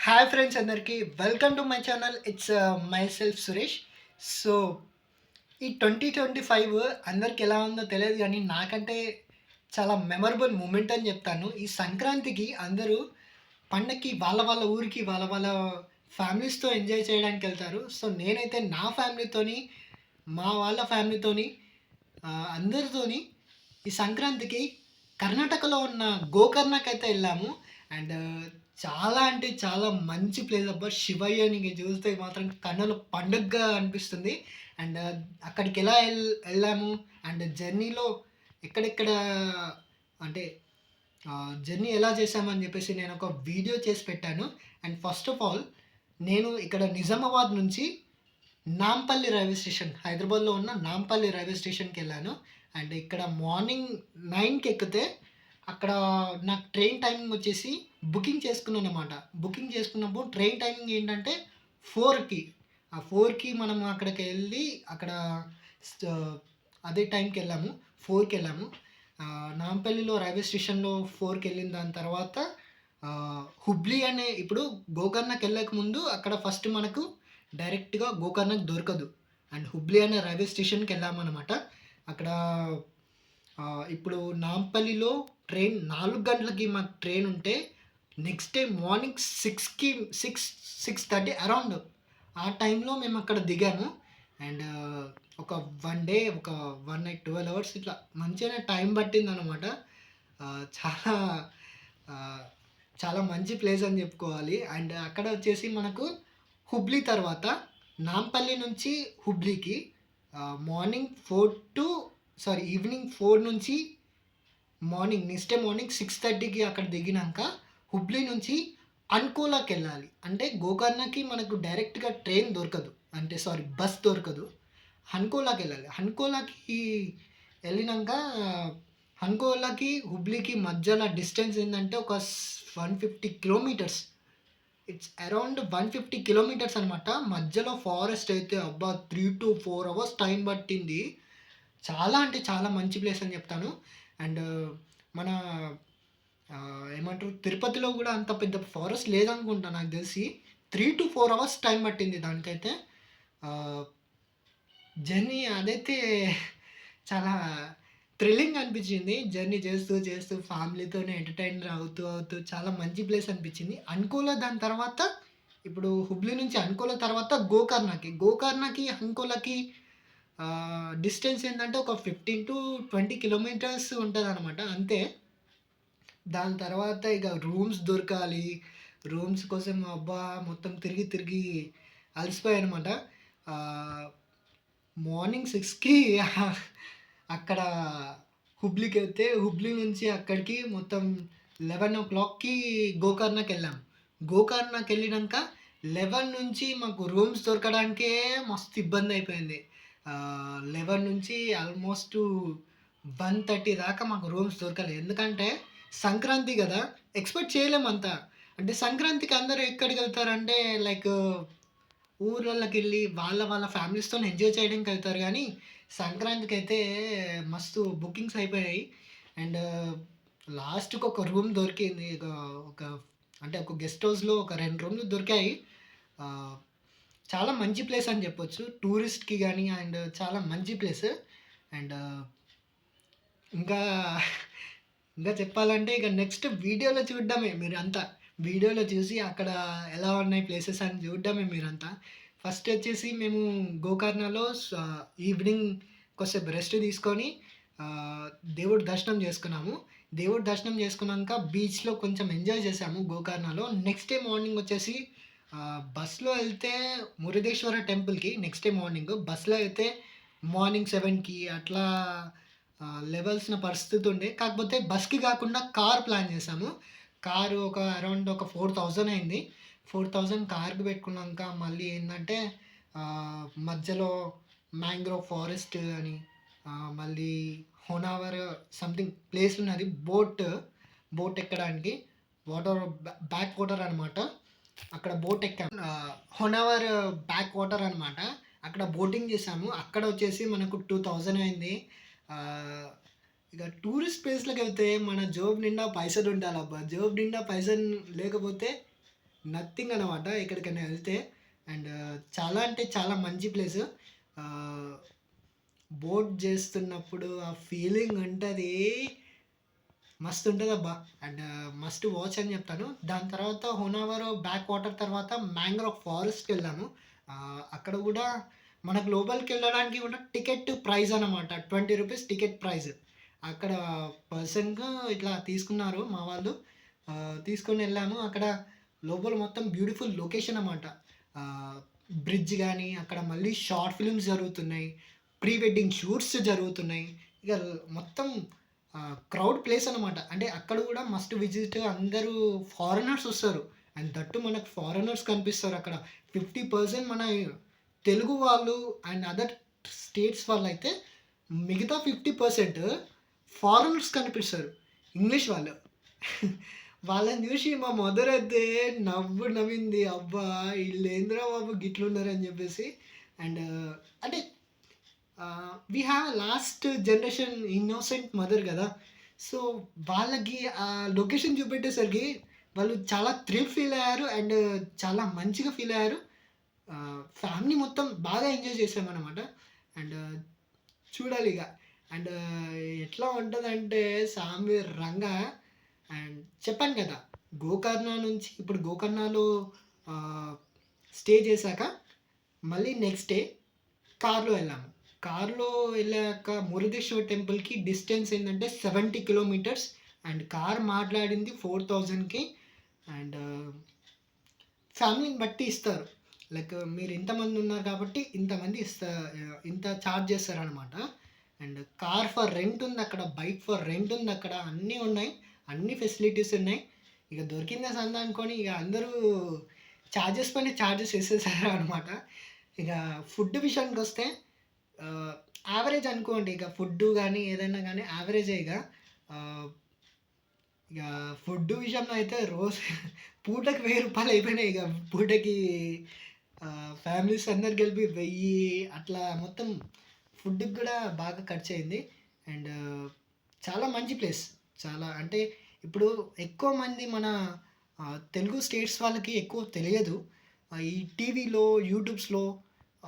Hi friends అందరికీ welcome to my channel. It's my self Suresh. So ఈ 2025 అందరికి ఎలా ఉందో తెలియదు కానీ నాకంటే చాలా మెమరబుల్ మూమెంట్ అని చెప్తాను. ఈ సంక్రాంతికి అందరూ పండక్కి వాళ్ళ వాళ్ళ ఊరికి వాళ్ళ వాళ్ళ ఫ్యామిలీస్‌తో ఎంజాయ్ చేయడానికి వెళ్తారు. సో నేనైతే నా ఫ్యామిలీతోని, మా వాళ్ళ ఫ్యామిలీతోని అందరితోని ఈ సంక్రాంతికి కర్ణాటకలో ఉన్న గోకర్ణకైతే వెళ్ళాము. అండ్ చాలా అంటే చాలా మంచి ప్లేస్ అబ్బా! శివయ్యని ఇంక చూస్తే మాత్రం కన్నుల పండుగగా అనిపిస్తుంది. అండ్ అక్కడికి ఎలా ఎళ్ళాము అండ్ జర్నీలో ఎక్కడెక్కడ అంటే జర్నీ ఎలా చేశామని చెప్పేసి నేను ఒక వీడియో చేసి పెట్టాను. అండ్ ఫస్ట్ ఆఫ్ ఆల్ నేను ఇక్కడ నిజామాబాద్ నుంచి నాంపల్లి రైల్వే స్టేషన్, హైదరాబాద్‌లో ఉన్న నాంపల్లి రైల్వే స్టేషన్‌కెళ్ళాను. అండ్ ఇక్కడ మార్నింగ్ 9కి ఎక్కితే అక్కడ నాకు ట్రైన్ టైమింగ్ వచ్చేసి బుకింగ్ చేసుకున్నాననమాట. బుకింగ్ చేసుకున్నప్పుడు ట్రైన్ టైమింగ్ ఏంటంటే 4కి. ఆ 4కి మనం అక్కడికెళ్ళి అక్కడ స్ట్ అదే టైంకెళ్ళాము. 4కెళ్ళాము. నాంపల్లిలో రైల్వే స్టేషన్‌లో 4కెళ్ళిన దాని తర్వాత హుబ్లీ అనే ఇప్పుడు గోకర్ణకెళ్ళక ముందు అక్కడ ఫస్ట్ మనకు డైరెక్ట్‌గా గోకర్ణకు దొరకదు. అండ్ హుబ్లీ అనే రైల్వే స్టేషన్‌కెళ్ళామనమాట. అక్కడ ఇప్పుడు నాంపల్లిలో ట్రైన్ 4 గంటలకి మాకు ట్రైన్ ఉంటే, నెక్స్ట్ డే మార్నింగ్ 6కి 6:30 అరౌండ్ ఆ టైంలో మేమక్కడ దిగాము. అండ్ ఒక 1 డే, ఒక 1 నైట్ 12 అవర్స్ ఇట్లా మంచిగానే టైం పట్టిందనమాట. చాలా ఆహ్, చాలా మంచి ప్లేస్ అని చెప్పుకోవాలి. అండ్ అక్కడ వచ్చేసి మనకు హుబ్లీ తర్వాత నాంపల్లి నుంచి హుబ్లీకి మార్నింగ్ 4 టు ఈవినింగ్ 4 నుంచి నెక్స్ట్ డే మార్నింగ్ 6:30కి అక్కడ దిగినాక హుబ్లీ నుంచి అంకోలాకెళ్ళాలి. అంటే గోకర్ణకి మనకు డైరెక్ట్‌గా ట్రైన్ దొరకదు. అంటే బస్ దొరకదు. హన్కోలాకెళ్ళాలి. హన్కోలాకి ఎళ్ళినంక హన్కోలాకి, హుబ్లీకి మధ్యల డిస్టెన్స్ ఏందంటే ఒక 150 కిలోమీటర్స్. ఇట్స్ అరౌండ్ 150 కిలోమీటర్స్ అనమాట. మధ్యలో ఫారెస్ట్ అయితే అబ్బా! 3-4 అవర్స్ టైం పట్టింది. చాలా అంటే చాలా మంచి ప్లేస్ అని చెప్తాను. అండ్ మన ఏమంటారు తిరుపతిలో గూడా అంత పెద్ద ఫారెస్ట్ లేదనుకుంటా నాకు తెలిసి. 3-4 అవర్స్ టైం పట్టింది దానికైతే. ఆహ్, జర్నీ అదైతే చాలా థ్రిల్లింగ్ అనిపించింది. జర్నీ చేస్తూ, చేస్తూ ఫ్యామిలీతోనే ఎంటర్‌టైన్ అవుతూ చాలా మంచి ప్లేస్ అనిపించింది. అనుకోలా దాని తర్వాత ఇప్పుడు హుబ్లీ నుంచి అనుకోల తర్వాత గోకర్ణకి. గోకర్ణకి, అంకోలాకి డిస్టెన్స్ ఏందంటే ఒక 15-20 కిలోమీటర్స్ ఉంటదనమాట అంతే. దాని తర్వాత ఇక రూమ్స్ దొరకాలి. రూమ్స్ కోసం అబ్బా! మొత్తం తిరిగి, తిరిగి అలసిపోయానమాట. ఆహ్, మార్నింగ్ 6కి అక్కడ హుబ్లీకెళ్తే, హుబ్లీ నుంచి అక్కడికి మొత్తం 11:00కి గోకర్ణకెళ్ళాం. గోకర్ణకెళ్ళినంక 11 నుంచి మాకు రూమ్స్ దొరకడానికే మస్తు ఇబ్బందయిపోయింది. 11 నుంచి ఆల్మోస్ట్ 1:30 దాకా మాకు రూమ్స్ దొరకలే. ఎందుకంటే సంక్రాంతి గదా! ఎక్స్‌పెక్ట్ చేయలేమంతా. అంటే సంక్రాంతికి అందరూ ఎక్కడికెళ్తారంటే లైక్ ఊర్లల్లకెళ్ళి వాళ్ళ వాళ్ళ ఫ్యామిలీస్‌తోని ఎంజాయ్ చేయడానికెళ్తారు గానీ, సంక్రాంతికైతే మస్తు బుకింగ్స్ అయిపోయాయి. అండ్ లాస్ట్‌కొక రూమ్ దొరికింది. ఒక అంటే ఒక గెస్ట్ హౌస్‌లో ఒక 2 రూమ్‌లు దొరికాయి. ఆహ్, చాలా మంచి ప్లేస్ అని జెప్పొచ్చు. టూరిస్ట్‌కి గాని అండ్ చాలా మంచి ప్లేస్. అండ్ ఇంకా ఇంకా చెప్పాలంటే ఇక నెక్స్ట్ వీడియోలో చూడడమే మీరంతా. వీడియోలో చూసి అక్కడ ఎలా ఉన్నాయి ప్లేసెస్ అని చూడడమే మీరంతా. ఫస్ట్ వచ్చేసి మేము గోకర్ణలో ఈవినింగ్ కొద్దిసేపు రెస్ట్ తీసుకొని ఆహ్, దేవుడి దర్శనం చేసుకున్నాము. దేవుడి దర్శనం చేసుకున్నాక బీచ్‌లో కొంచెం ఎంజాయ్ చేశాము గోకర్ణలో. నెక్స్ట్ డే మార్నింగ్ వచ్చేసి బస్‌లో ఎళ్తే మురుడేశ్వర టెంపుల్‌కి నెక్స్ట్ డే మార్నింగ్. బస్‌లో అయితే మార్నింగ్ 7కి అట్లా లెవెల్సిన పరిస్థితి ఉండే. కాకపోతే బస్‌కి కాకుండా కార్ ప్లాన్ చేశాము. కారు ఒక అరౌండ్ ఒక 4000 అయింది. 4000 కార్‌కి పెట్టుకున్నాక మళ్ళీ ఏందంటే మధ్యలో మ్యాంగ్రోవ్ ఫారెస్ట్ అని మళ్ళీ హోనావర్ సంథింగ్ ప్లేస్ ఉన్నది. బోట్ ఎక్కడానికి బ్యాక్ వాటర్ అనమాట. అక్కడ బోట్ ఎక్కాం. హోనావర్ బ్యాక్ వాటర్ అనమాట. అక్కడ బోటింగ్ చేసాము. అక్కడ వచ్చేసి మనకు 2000 అయింది. ఆహ్, ఇక టూరిస్ట్ ప్లేస్‌లకెళ్తే మన జోబు నిండా పైసలుండాలబ్బా! జోబు నిండా పైసలు లేకపోతే నథింగ్ అనమాట ఎక్కడికైనా వెళ్తే. అండ్ చాలా అంటే చాలా మంచి ప్లేసు. ఆహ్, బోట్ జేస్తున్నప్పుడు ఆ ఫీలింగ్ ఉంటది. మస్తుంటదబ్బా! అండ్ మస్ట్ వాచ్ అని జెప్తాను. దాని తర్వాత హోనావర్ బ్యాక్ వాటర్ తర్వాత మ్యాంగ్రోవ్ ఫారెస్ట్‌కెళ్ళాము. అక్కడ గూడా మనకు లోపలికెళ్ళడానికి గూడా టికెట్ ప్రైస్ అనమాట. ₹20 టికెట్ ప్రైస్. అక్కడ పర్సన్‌కు ఇట్లా తీసుకున్నారు మా వాళ్ళు. తీసుకొనెళ్ళాము. అక్కడ లోపల మొత్తం బ్యూటిఫుల్ లొకేషన్ అనమాట. ఆహ్, బ్రిడ్జ్ గాని, అక్కడ మళ్ళీ షార్ట్ ఫిల్మ్స్ జరుగుతున్నాయి. ప్రీ వెడ్డింగ్ షూట్స్ జరుగుతున్నాయి. ఇగ మొత్తం క్రౌడ్ ప్లేస్ అనమాట. అంటే అక్కడ గూడా మస్ట్ విజిట్ అందరూ ఫారినర్స్ ఒస్తారు. అండ్ దట్ టూ మనకు ఫారినర్స్ కనిపిస్తారక్కడ. 50% మన తెలుగు వాళ్ళు అండ్ అదర్ స్టేట్స్ వాళ్ళైతే మిగతా 50% ఫారినర్స్ కనిపిస్తారు. ఇంగ్లీష్ వాళ్ళు. వాళ్ళని జూసి మా మదరయితే నవ్వింది. అబ్బా! ఈళ్ళేందిరా బాబు గిట్లున్నారని జెప్పేసి. అండ్ అంటే we have lost generation innocent mother గదా! సో, వాళ్ళకి ఆ లొకేషన్ చూపెట్టేసరికి వాళ్ళు చాలా థ్రిల్ ఫీల్ అయ్యారు. అండ్ చాలా మంచిగా ఫీల్ అయ్యారు. ఫ్యామిలీ మొత్తం బాగా ఎంజాయ్ చేసామనమాట. అండ్ చూడాలిగ. అండ్ ఎట్లా ఉంటదంటే సామి రంగా అండ్ చెప్పాను కదా! గోకర్ణ నుంచి ఇప్పుడు గోకర్ణలో ఆహ్, స్టే చేశాక మళ్ళీ నెక్స్ట్ డే కార్‌లో వెళ్ళాము. కార్‌లో వెళ్ళాక మురుడేశ్వర్ టెంపుల్‌కి డిస్టెన్స్ ఏందంటే 70 కిలోమీటర్స్. అండ్ కార్ మాట్లాడింది 4000కి. అండ్ ఫ్యామిలీని బట్టి ఇస్తారు. లైక్ మీరు ఇంతమంది ఉన్నారు కాబట్టి ఇంతమంది ఇంత చార్జ్ చేస్తారనమాట. అండ్ కార్ ఫర్ రెంట్ ఉందక్కడ. బైక్ ఫర్ రెంట్ ఉందక్కడ. అన్నీ ఉన్నాయి. అన్ని ఫెసిలిటీస్ ఉన్నాయి. ఇక దొరికిందే సందా అనుకోని ఇక అందరూ చార్జెస్ పైన చార్జెస్ ఏసేసారనమాట. ఇక ఫుడ్ విషయానికొస్తే ఆహ్, యావరేజ్ అనుకోండి. ఇక ఫుడ్డు గానీ, ఏదైనా గానీ యావరేజే ఇగ. ఆహ్, ఇక ఫుడ్డు విషయంలో అయితే రోజు పూటకి రూ. 1000 అయిపోయినాయి ఇగ. పూటకి ఫ్యామిలీస్ అందరూ కలిపి 1000 అట్లా మొత్తం ఫుడ్‌కి గూడా బాగా ఖర్చయింది. అండ్ చాలా మంచి ప్లేస్. చాలా అంటే ఇప్పుడు ఎక్కువ మంది మన తెలుగు స్టేట్స్ వాళ్ళకి ఎక్కువ తెలియదు. ఈ టీవీలో, యూట్యూబ్స్‌లో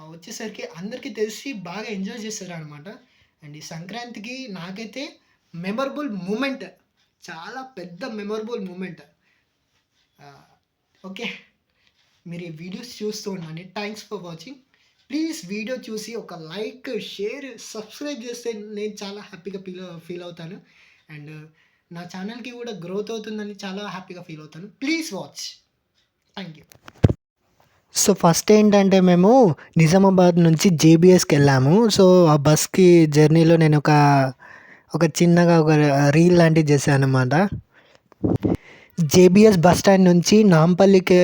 వచ్చేసరికి అందరికీ తెలిసి బాగా ఎంజాయ్ చేశారనమాట. అండ్ ఈ సంక్రాంతికి నాకైతే మెమరబుల్ మూమెంట్. చాలా పెద్ద మెమరబుల్ మూమెంట్. ఆహ్, ఓకే. మీరు ఈ వీడియోస్ చూస్తూ ఉండండి. Thanks for watching. Please video చూసి ఒక లైక్, షేర్, సబ్స్క్రైబ్ చేస్తే నేను చాలా హ్యాపీగా ఫీల్ అవుతాను. అండ్ నా ఛానెల్‌కి కూడా గ్రోత్ అవుతుందని చాలా హ్యాపీగా ఫీల్ అవుతాను. Please watch. Thank you. So, first ఏంటంటే మేము నిజామాబాద్ నుంచి జేబీఎస్‌కెళ్ళాము. సో, ఆ బస్‌కి జర్నీలో ఒక చిన్నగా ఒక రీల్ లాంటిది చేశాననమాట. జేబీఎస్ బస్ స్టాండ్ నుంచి నాంపల్లికి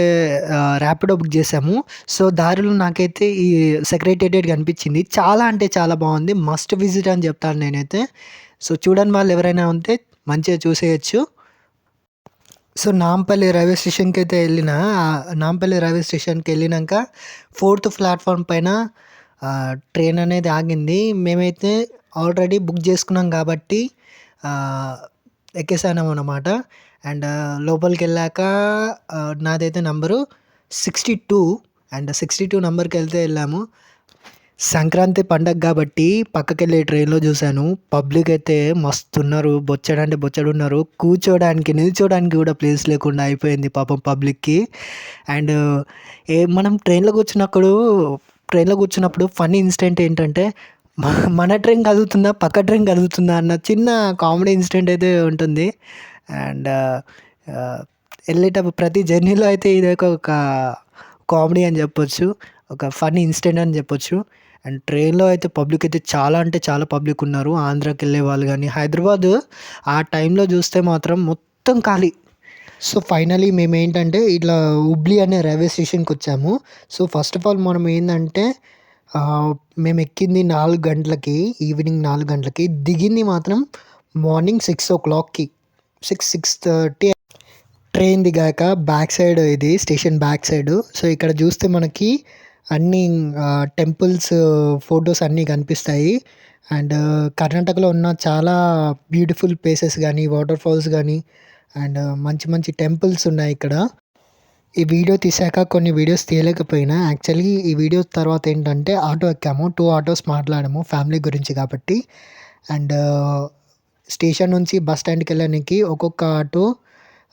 ర్యాపిడో బుక్ చేసాము. సో, దారిలో నాకైతే ఈ సెక్రటేరియట్ కనిపించింది. చాలా అంటే చాలా బాగుంది. మస్ట్ విజిట్ అని చెప్తాను నేనైతే. సో, చూడని వాళ్ళు ఎవరైనా ఉంటే మంచిగా చూసేయొచ్చు. సో, నాంపల్లి రైల్వే స్టేషన్‌కైతే ఎళ్ళినా, నాంపల్లి రైల్వే స్టేషన్‌కెళ్ళినంక ఫోర్త్ ప్లాట్‌ఫార్మ్ పైన ట్రైన్ అనేది ఆగింది. మేమైతే ఆల్రెడీ బుక్ చేసుకున్నాం కాబట్టి ఆహ్, ఎక్కేసామనమాట. అండ్ లోపలికెళ్ళాక నాదైతే నంబరు 62 అండ్ 62 నంబర్‌కెళ్తే ఎళ్ళాము. సంక్రాంతి పండగ గాబట్టి పక్కకెళ్ళి ట్రైన్‌లో జూసాను. పబ్లిక్ అయితే మస్తున్నారు. బొచ్చెడంటే బొచ్చెడున్నారు. కూర్చోడానికి, నిల్చోడానికి గూడా ప్లేస్ లేకుండా అయిపోయింది పాపం పబ్లిక్‌కి. అండ్ మనం ట్రైన్‌లో కూర్చున్నప్పుడు ఫన్నీ ఇన్సిడెంట్ ఏంటంటే మన ట్రైన్ కదులుతుందా? పక్క ట్రైన్ కదులుతుందా? అన్న చిన్న కామెడీ ఇన్సిడెంట్ అయితే ఉంటుంది. అండ్ ఎళ్ళేటప్పుడు ప్రతి జర్నీలో అయితే ఇదొక కామెడీ అని జెప్పొచ్చు. ఒక ఫన్నీ ఇన్సిడెంట్ అని జెప్పొచ్చు. అండ్ ట్రైన్‌లో అయితే పబ్లిక్ అయితే చాలా అంటే చాలా పబ్లిక్ ఉన్నారు. ఆంధ్రాకెళ్ళే వాళ్ళు గానీ, హైదరాబాద్ ఆ టైంలో జూస్తే మాత్రం మొత్తం ఖాళీ. సో, ఫైనల్లీ మేమేంటంటే ఇట్లా హుబ్లీ అనే రైల్వే స్టేషన్‌కొచ్చాము. సో, ఫస్ట్ ఆఫ్ ఆల్ మనం ఏందంటే ఆహ్, మేమెక్కింది 4 గంటలకి, ఈవినింగ్ 4 గంటలకి. దిగింది మాత్రం మార్నింగ్ 6:00కి 6:30 ట్రైన్ దిగాక బ్యాక్ సైడ్ ఇది స్టేషన్ బ్యాక్ సైడు. సో, ఇక్కడ జూస్తే మనకి అన్నీ టెంపుల్స్ ఫోటోస్ అన్నీ కనిపిస్తాయి. అండ్ కర్ణాటకలో ఉన్న చాలా బ్యూటిఫుల్ ప్లేసెస్ గానీ, వాటర్ ఫాల్స్ గానీ అండ్ మంచి మంచి టెంపుల్స్ ఉన్నాయిక్కడ. ఈ వీడియో తీశాక కొన్ని వీడియోస్ తీయలేకపోయినా యాక్చువల్లీ ఈ వీడియో తర్వాత ఏంటంటే ఆటో ఎక్కాము. 2 ఆటోస్ మాట్లాడాము ఫ్యామిలీ గురించి కాబట్టి. అండ్ స్టేషన్ నుంచి బస్ స్టాండ్‌కెళ్ళడానికి ఒక్కొక్క ఆటో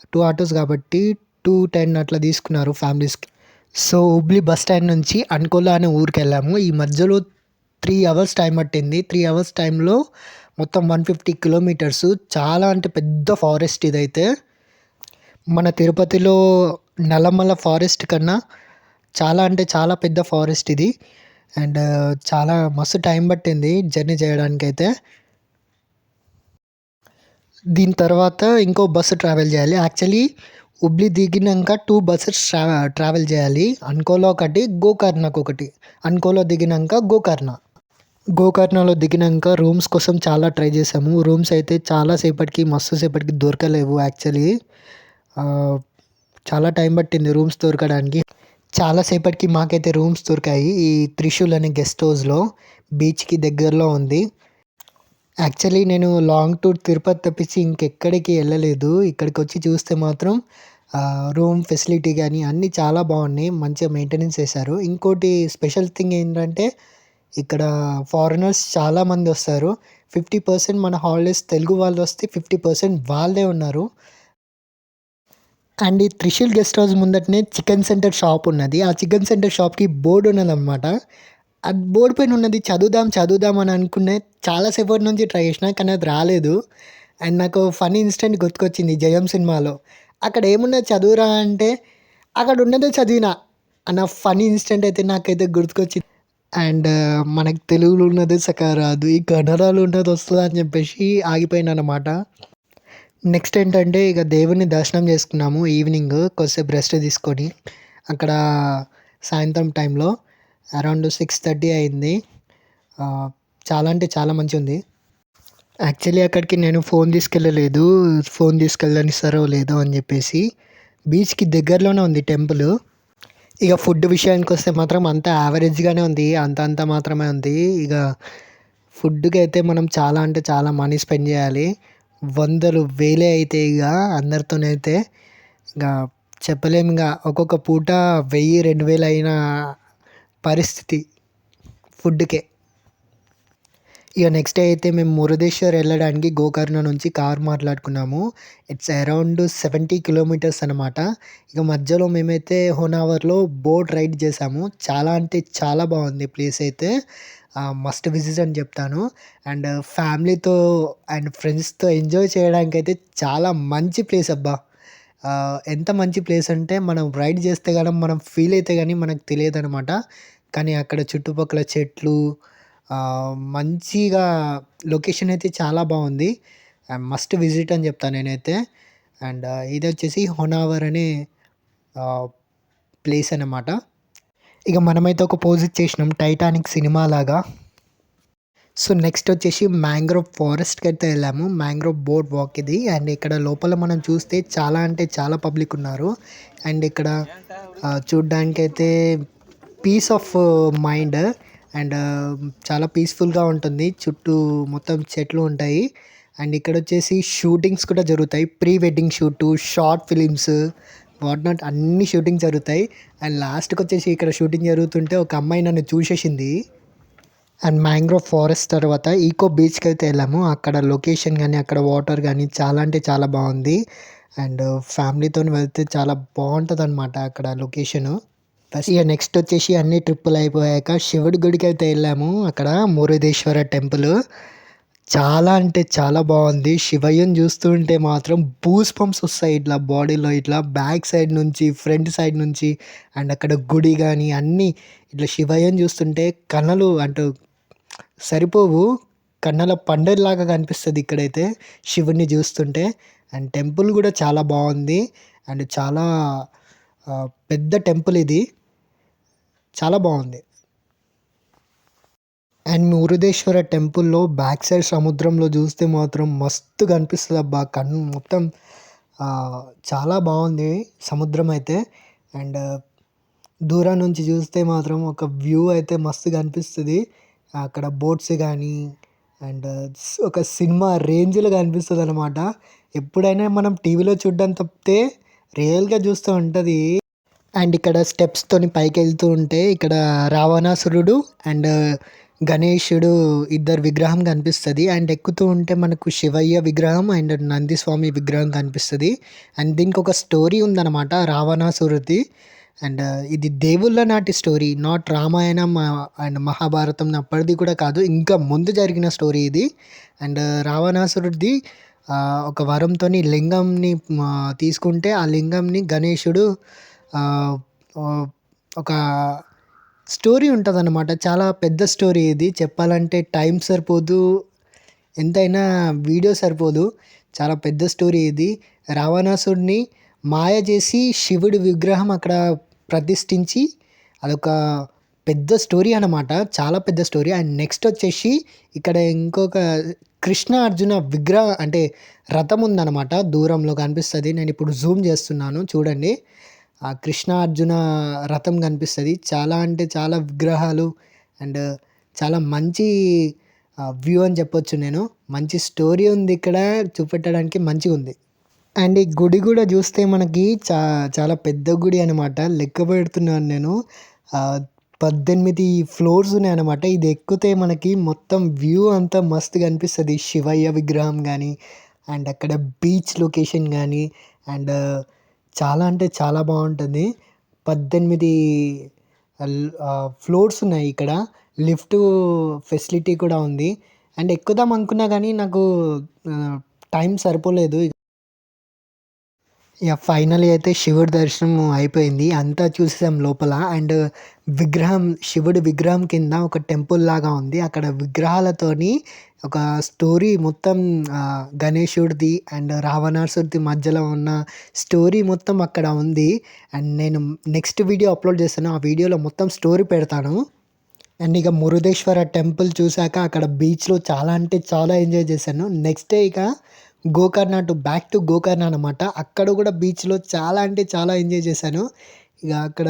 2 ఆటోస్ కాబట్టి 210 అట్లా తీసుకున్నారు ఫ్యామిలీస్‌కి. సో, హుబ్లీ బస్ స్టాండ్ నుంచి అంకోలా అనే ఊరికెళ్ళాము. ఈ మధ్యలో 3 అవర్స్ టైం పట్టింది. 3 అవర్స్ టైంలో మొత్తం 150 కిలోమీటర్సు. చాలా అంటే పెద్ద ఫారెస్ట్ ఇదైతే. మన తిరుపతిలో నల్లమల ఫారెస్ట్ కన్నా చాలా అంటే చాలా పెద్ద ఫారెస్ట్ ఇది. అండ్ చాలా మస్తు టైం పట్టింది జర్నీ చేయడానికైతే. దీని తర్వాత ఇంకో బస్సు ట్రావెల్ చేయాలి. యాక్చువల్లీ హుబ్లీ దిగినంక 2 బసెస్ ట్రావెల్ చేయాలి. అంకోలా ఒకటి, గోకర్ణకొకటి. అంకోలా దిగినంక గోకర్ణ. గోకర్ణలో దిగినంక రూమ్స్ కోసం చాలా ట్రై చేసాము. రూమ్స్ అయితే చాలా సేపటికి మస్తు సేపటికి దొరకలేవు యాక్చువల్లీ. చాలా టైం పట్టింది రూమ్స్ దొరకడానికి. చాలా సేపటికి మాకైతే రూమ్స్ దొరికాయి. ఈ త్రిశూల్ అనే గెస్ట్ హౌస్‌లో బీచ్‌కి దగ్గరలో ఉంది. యాక్చువల్లీ నేను లాంగ్ టూర్ తిరుపతి తప్పించి ఇంకెక్కడికి ఎళ్ళలేదు. ఇక్కడికొచ్చి చూస్తే మాత్రం రూమ్ ఫెసిలిటీ గానీ అన్నీ చాలా బాగున్నాయి. మంచిగా మెయింటెనెన్స్ చేశారు. ఇంకోటి స్పెషల్ థింగ్ ఏంటంటే ఇక్కడ ఫారినర్స్ చాలామందొస్తారు. 50% మన హాలిడేస్ తెలుగు వాళ్ళొస్తే 50% వాళ్ళే ఉన్నారు. అండ్ ఈ త్రిశూల్ గెస్ట్ హౌస్ ముందటనే చికెన్ సెంటర్ షాప్ ఉన్నది. ఆ చికెన్ సెంటర్ షాప్‌కి బోర్డ్ ఉన్నదనమాట. ఆ బోర్డ్ పైన ఉన్నది చదువుదాం, చదువుదాం అని అనుకునే చాలా సేపటి నుంచి ట్రై చేసినా కానీ అది రాలేదు. అండ్ నాకు ఫన్నీ ఇన్సిడెంట్ గుర్తుకొచ్చింది 'జయం' సినిమాలో. అక్కడ ఏమున్నది చదువురా అంటే, అక్కడ ఉన్నదే చదివినా అన్న ఫన్నీ ఇన్సిడెంట్ అయితే నాకైతే గుర్తుకొచ్చింది. అండ్ మనకు తెలుగులో ఉన్నదే సక్కగా రాదు. ఈ కన్నడలో ఉన్నది వస్తదా అని చెప్పేసి ఆగిపోయాననమాట. నెక్స్ట్ ఏంటంటే ఇక దేవుడిని దర్శనం చేసుకున్నాము ఈవినింగ్ కొద్దిసేపు రెస్ట్ తీసుకొని. అక్కడ సాయంత్రం టైంలో అరౌండ్ 6:30 అయింది. చాలా అంటే చాలా మంచిగుంది. యాక్చువల్లీ అక్కడికి నేను ఫోన్ తీసుకెళ్ళలేదు. ఫోన్ తీసుకెళ్ళనిస్తారో లేదో అని చెప్పేసి. బీచ్‌కి దగ్గరలోనే ఉంది టెంపులు. ఇక ఫుడ్ విషయానికొస్తే మాత్రం అంతా యావరేజ్‌గానే ఉంది. అంతంత మాత్రమే ఉంది. ఇక ఫుడ్‌కైతే మనం చాలా అంటే చాలా మనీ స్పెండ్ చేయాలి. వందలు, వేలే అయితాయి ఇక అందరితోనైతే. ఇక చెప్పలేము ఇక ఒక్కొక్క పూట 1000, 2000 అయిన పరిస్థితి ఫుడ్‌కే. ఇక నెక్స్ట్ డే అయితే మేము మురుదేశ్వర్ వెళ్ళడానికి గోకర్ణ నుంచి కార్ మాట్లాడుకున్నాము. ఇట్స్ అరౌండ్ 70 కిలోమీటర్స్ అనమాట. ఇక మధ్యలో మేమైతే 1 అవర్‌లో బోట్ రైడ్ చేసాము. చాలా అంటే చాలా బాగుంది ప్లేస్ అయితే. మస్ట్ విజిట్ అని చెప్తాను. అండ్ ఫ్యామిలీతో అండ్ ఫ్రెండ్స్‌తో ఎంజాయ్ చేయడానికైతే చాలా మంచి ప్లేస్ అబ్బా! ఎంత మంచి ప్లేస్ అంటే మనం రైడ్ చేస్తే గాని మనం ఫీల్ అయితే గాని మనకు తెలియదనమాట. కానీ అక్కడ చుట్టుపక్కల చెట్లు మంచిగా లొకేషన్ అయితే చాలా బాగుంది. మస్ట్ విజిట్ అని చెప్తాను నేనైతే. అండ్ ఇదొచ్చేసి హొనావర్ అనే ఆహ్, ప్లేస్ అనమాట. ఇక మనమైతే ఒక పోజ్ ఇచ్చేసినాం 'టైటానిక్' సినిమాలాగా. సో, నెక్స్ట్ వచ్చేసి మ్యాంగ్రోవ్ ఫారెస్ట్‌కైతే వెళ్ళాము. మ్యాంగ్రోవ్ బోర్డ్ వాక్ ఇది. అండ్ ఇక్కడ లోపల మనం చూస్తే చాలా అంటే చాలా పబ్లిక్ ఉన్నారు. అండ్ ఇక్కడ చూడ్డానికైతే పీస్ ఆఫ్ మైండ్ అండ్ చాలా పీస్‌ఫుల్‌గా ఉంటుంది. చుట్టూ మొత్తం చెట్లు ఉంటాయి. అండ్ ఇక్కడొచ్చేసి షూటింగ్స్ కూడా జరుగుతాయి. Pre wedding shoot, short films what not అన్ని షూటింగ్స్ జరుగుతాయి. అండ్ లాస్ట్‌కొచ్చేసి ఇక్కడ షూటింగ్ జరుగుతుంటే ఒక అమ్మాయి నన్ను చూసేసింది. అండ్ మ్యాంగ్రోవ్ ఫారెస్ట్ తర్వాత ఈకో బీచ్‌కైతే వెళ్ళాము. అక్కడ లొకేషన్ గానీ, అక్కడ వాటర్ గానీ చాలా అంటే చాలా బాగుంది. అండ్ ఫ్యామిలీతోని వెళ్తే చాలా బావుంటదనమాట అక్కడ లొకేషను. ప్లస్ ఇక నెక్స్ట్ వచ్చేసి అన్ని ట్రిప్పులు అయిపోయాక శివుడి గుడికైతే వెళ్ళాము. అక్కడ మురుదేశ్వర టెంపులు. చాలా అంటే చాలా బాగుంది. శివయ్యని చూస్తుంటే మాత్రం గూస్ బంప్స్ వస్తాయి ఇట్లా బాడీలో ఇట్లా బ్యాక్ సైడ్ నుంచి, ఫ్రంట్ సైడ్ నుంచి. అండ్ అక్కడ గుడి గానీ అన్నీ ఇట్లా శివయ్యని చూస్తుంటే కళ్ళలు అంటూ సరిపోవు. కళ్ళల పండుగలాగా కనిపిస్తది ఇక్కడైతే శివుడిని చూస్తుంటే. అండ్ టెంపుల్ గూడా చాలా బావుంది. అండ్ చాలా పెద్ద టెంపుల్ ఇది. చాలా బావుంది. అండ్ మురుదేశ్వర టెంపుల్‌లో బ్యాక్ సైడ్ సముద్రంలో చూస్తే మాత్రం మస్తు కనిపిస్తదబ్బా! కన్ను మొత్తం చాలా బావుంది సముద్రం అయితే. అండ్ దూరం నుంచి చూస్తే మాత్రం ఒక వ్యూ అయితే మస్తు కనిపిస్తది. అక్కడ బోట్స్ గానీ అండ్ ఒక సినిమా రేంజ్‌లో కనిపిస్తదనమాట. ఎప్పుడైనా మనం టీవీలో చూడడం తప్పితే రియల్‌గా చూస్తే ఉంటది. అండ్ ఇక్కడ స్టెప్స్‌తోని పైకెళ్తూ ఉంటే ఇక్కడ రావణాసురుడు అండ్ గణేశుడు ఇద్దరి విగ్రహం కనిపిస్తది. అండ్ ఎక్కుతూ ఉంటే మనకు శివయ్య విగ్రహం అండ్ నందిస్వామి విగ్రహం కనిపిస్తది. అండ్ దీనికొక స్టోరీ ఉందనమాట రావణాసురుడిది. అండ్ ఇది దేవుళ్ళ నాటి story. Not Ramayanam and Mahabharatam అప్పటిది కూడా కాదు. ఇంకా ముందు జరిగిన స్టోరీ ఇది. అండ్ రావణాసురుడిది ఒక వరంతోని లింగంని తీసుకుంటే ఆ లింగంని గణేశుడు ఆహ్, ఆహ్, ఒక స్టోరీ ఉంటదనమాట. చాలా పెద్ద స్టోరీ ఇది. చెప్పాలంటే టైం సరిపోదు. ఎంతైనా వీడియో సరిపోదు. చాలా పెద్ద స్టోరీ ఇది. రావణాసుడిని మాయ చేసి శివుడి విగ్రహం అక్కడ ప్రతిష్ఠించి అదొక పెద్ద స్టోరీ అనమాట. చాలా పెద్ద స్టోరీ. అండ్ నెక్స్ట్ వచ్చేసి ఇక్కడ ఇంకొక కృష్ణ, అర్జున అంటే రథం ఉందనమాట. దూరంలో కనిపిస్తది. నేనిప్పుడు జూమ్ చేస్తున్నాను చూడండి. ఆ కృష్ణ, అర్జున రథం కనిపిస్తది. చాలా అంటే చాలా విగ్రహాలు అండ్ చాలా మంచి వ్యూ అని చెప్పొచ్చు నేను. మంచి స్టోరీ ఉంది ఇక్కడ చూపెట్టడానికి మంచిగుంది. అండ్ ఈ గుడి గూడా జూస్తే మనకి చాలా పెద్ద గుడి అనమాట. లెక్క పెడుతున్నాను నేను. ఆహ్, 18 ఫ్లోర్స్ ఉన్నాయన్నమాట. ఇది ఎక్కితే మనకి మొత్తం వ్యూ అంతా మస్తుగా అనిపిస్తది. శివయ్య విగ్రహం గానీ, అండ్ అక్కడ బీచ్ లొకేషన్ గానీ, అండ్ చాలా అంటే చాలా బావుంటది. 18 ఫ్లోర్స్ ఉన్నాయి ఇక్కడ. లిఫ్ట్ ఫెసిలిటీ కూడా ఉంది. అండ్ ఎక్కుదాం అనుకున్నా గానీ నాకు ఆహ్, టైం సరిపోలేదు. యాహ్! ఫైనల్లీ అయితే శివుడి దర్శనం అయిపోయింది. అంతా చూసేసాం లోపల. అండ్ శివుడి విగ్రహం కింద ఒక టెంపుల్ లాగా ఉంది. అక్కడ విగ్రహాలతోని ఒక స్టోరీ మొత్తం గణేశుడిది అండ్ రావణాసుడిది మధ్యలో ఉన్న స్టోరీ మొత్తం అక్కడ ఉంది. అండ్ నేను నెక్స్ట్ వీడియో అప్‌లోడ్ చేస్తాను. ఆ వీడియోలో మొత్తం స్టోరీ పెడతాను. అండ్ ఇక మురుదేశ్వర టెంపుల్ చూసాక అక్కడ బీచ్‌లో చాలా అంటే చాలా ఎంజాయ్ చేశాను. నెక్స్ట్ డే ఇక బ్యాక్ టు గోకర్ణ అనమాట. అక్కడ కూడా బీచ్‌లో చాలా అంటే చాలా ఎంజాయ్ చేశాను. ఇక అక్కడ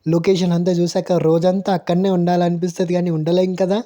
లొకేషన్ అంతా చూసాక రోజంతా అక్కడనే ఉండాలనిపిస్తది కానీ ఉండలేం కదా!